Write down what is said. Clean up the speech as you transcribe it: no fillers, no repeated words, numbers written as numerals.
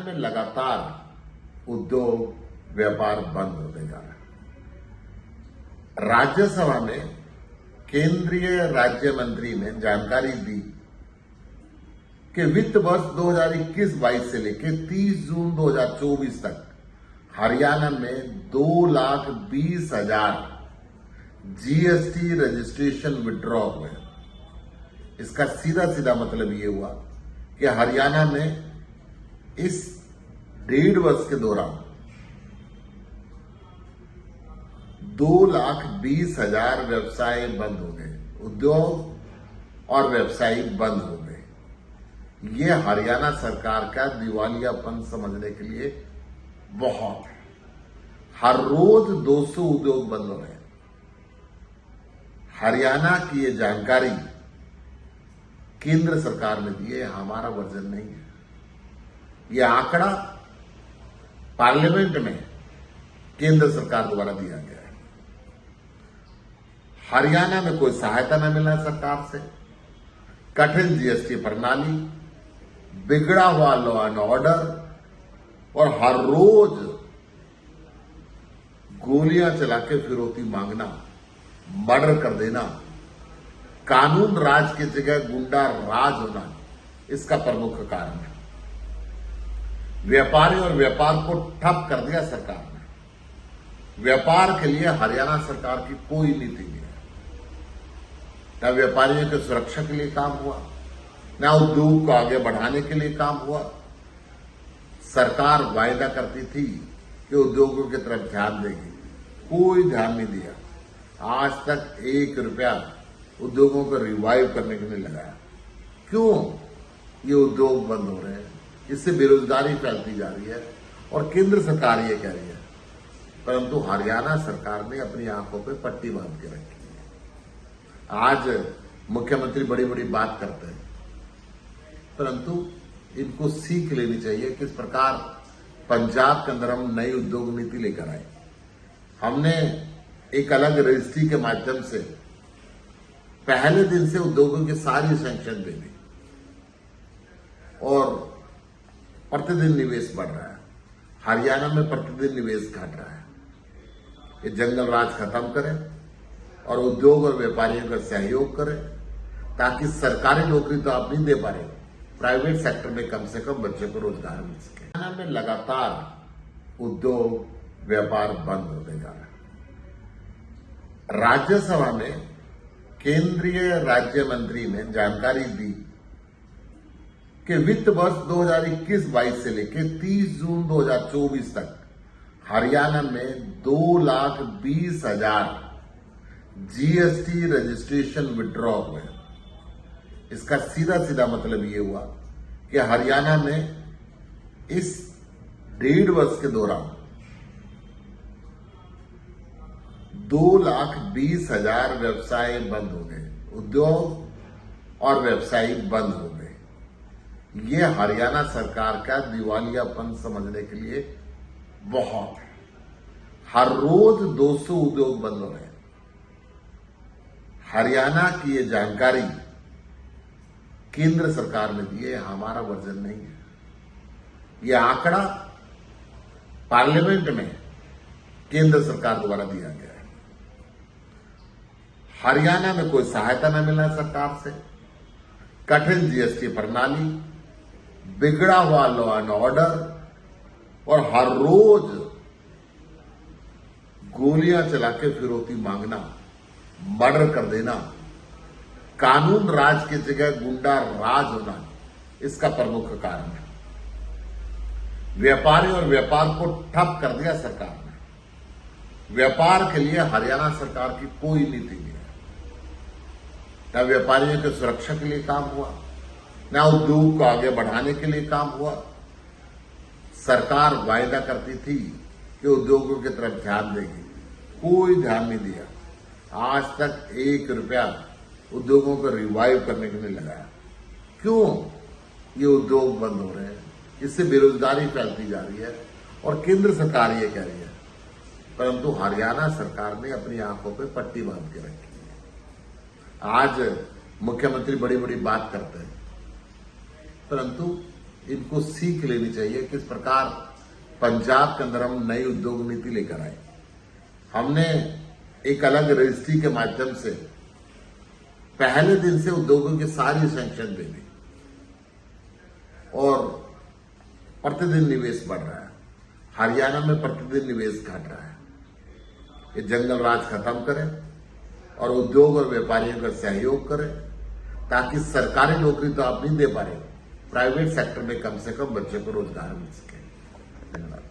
में लगातार उद्योग व्यापार बंद होते जा रहे हैं। राज्यसभा में केंद्रीय राज्य मंत्री ने जानकारी दी कि वित्त वर्ष 2021-22 से लेकर 30 जून 2024 तक हरियाणा में 2,20,000 जीएसटी रजिस्ट्रेशन विड्रॉ हुए। इसका सीधा सीधा मतलब ये हुआ कि हरियाणा में इस 1.5 वर्ष के दौरान 2,20,000 व्यवसाय बंद हो गए, उद्योग और व्यवसायी बंद हो गए। ये हरियाणा सरकार का दिवालियापन समझने के लिए बहुत है। हर रोज 200 उद्योग बंद हो रहे हैं। हरियाणा की ये जानकारी केंद्र सरकार ने दी है, हमारा वर्जन नहीं है। ये आंकड़ा पार्लियामेंट में केंद्र सरकार द्वारा दिया गया है। हरियाणा में कोई सहायता न मिलना सरकार से, कठिन जीएसटी प्रणाली, बिगड़ा हुआ लॉ एंड ऑर्डर और हर रोज गोलियां चला के फिरौती मांगना, मर्डर कर देना, कानून राज की जगह गुंडा राज होना इसका प्रमुख कारण है। व्यापारी और व्यापार को ठप कर दिया सरकार ने। व्यापार के लिए हरियाणा सरकार की कोई नीति नहीं है। न व्यापारियों की सुरक्षा के लिए काम हुआ, न उद्योग को आगे बढ़ाने के लिए काम हुआ। सरकार वायदा करती थी कि उद्योगों की तरफ ध्यान देगी, कोई ध्यान नहीं दिया। आज तक 1 रुपया उद्योगों को रिवाइव करने के लिए लगाया। क्यों ये उद्योग बंद हो रहे हैं? इससे बेरोजगारी फैलती जा रही है और केंद्र सरकार ये कह रही है, परंतु हरियाणा सरकार ने अपनी आंखों पे पट्टी बांध के रखी है। आज मुख्यमंत्री बड़ी बड़ी बात करते हैं, परंतु इनको सीख लेनी चाहिए किस प्रकार पंजाब के अंदर हम नई उद्योग नीति लेकर आए। हमने एक अलग रजिस्ट्री के माध्यम से पहले दिन से उद्योगों की सारी सैंक्शन दे दी और प्रतिदिन निवेश बढ़ रहा है। हरियाणा में प्रतिदिन निवेश घट रहा है। ये जंगल राज खत्म करें और उद्योग और व्यापारियों का सहयोग करें, ताकि सरकारी नौकरी तो आप नहीं दे पा रहे, प्राइवेट सेक्टर में कम से कम बच्चों को रोजगार मिल सके। हरियाणा में लगातार उद्योग व्यापार बंद होते जा रहे हैं। राज्यसभा में केंद्रीय राज्य मंत्री ने जानकारी दी कि वित्त वर्ष 2021-22 से लेकर 30 जून 2024 तक हरियाणा में 2,20,000 जीएसटी रजिस्ट्रेशन विड्रॉ हुए। इसका सीधा सीधा मतलब ये हुआ कि हरियाणा में इस 1.5 वर्ष के दौरान 2,20,000 व्यवसाय बंद हो गए, उद्योग और व्यवसायी बंद हो गए। ये हरियाणा सरकार का दिवालियापन समझने के लिए बहुत है। हर रोज 200 उद्योग बंद हो रहे हैं। हरियाणा की ये जानकारी केंद्र सरकार ने दी है, हमारा वर्जन नहीं है। ये आंकड़ा पार्लियामेंट में केंद्र सरकार द्वारा दिया गया है। हरियाणा में कोई सहायता न मिलना सरकार से, कठिन जीएसटी प्रणाली, बिगड़ा हुआ लॉ एंड ऑर्डर और हर रोज गोलियां चला के फिरौती मांगना, मर्डर कर देना, कानून राज की जगह गुंडा राज होना इसका प्रमुख कारण है। व्यापारी और व्यापार को ठप कर दिया सरकार ने। व्यापार के लिए हरियाणा सरकार की कोई नीति नहीं है। न व्यापारियों की सुरक्षा के लिए काम हुआ, न उद्योग को आगे बढ़ाने के लिए काम हुआ। सरकार वायदा करती थी कि उद्योगों की तरफ ध्यान देगी, कोई ध्यान नहीं दिया। आज तक 1 रुपया उद्योगों को रिवाइव करने के लिए लगाया। क्यों ये उद्योग बंद हो रहे हैं? इससे बेरोजगारी फैलती जा रही है और केंद्र सरकार ये कह रही है, परंतु हरियाणा सरकार ने अपनी आंखों पे पट्टी बांध के रखी है। आज मुख्यमंत्री बड़ी बड़ी बात करते हैं, परंतु इनको सीख लेनी चाहिए किस प्रकार पंजाब के अंदर हम नई उद्योग नीति लेकर आए। हमने एक अलग रजिस्ट्री के माध्यम से पहले दिन से उद्योगों की सारी सैंक्शन दे दी और प्रतिदिन निवेश बढ़ रहा है। हरियाणा में प्रतिदिन निवेश घट रहा है। ये जंगल राज खत्म करें और उद्योग और व्यापारियों का सहयोग करें, ताकि सरकारी नौकरी तो आप नहीं दे पा रहे, प्राइवेट सेक्टर में कम से कम बच्चों को रोजगार मिल सके। धन्यवाद।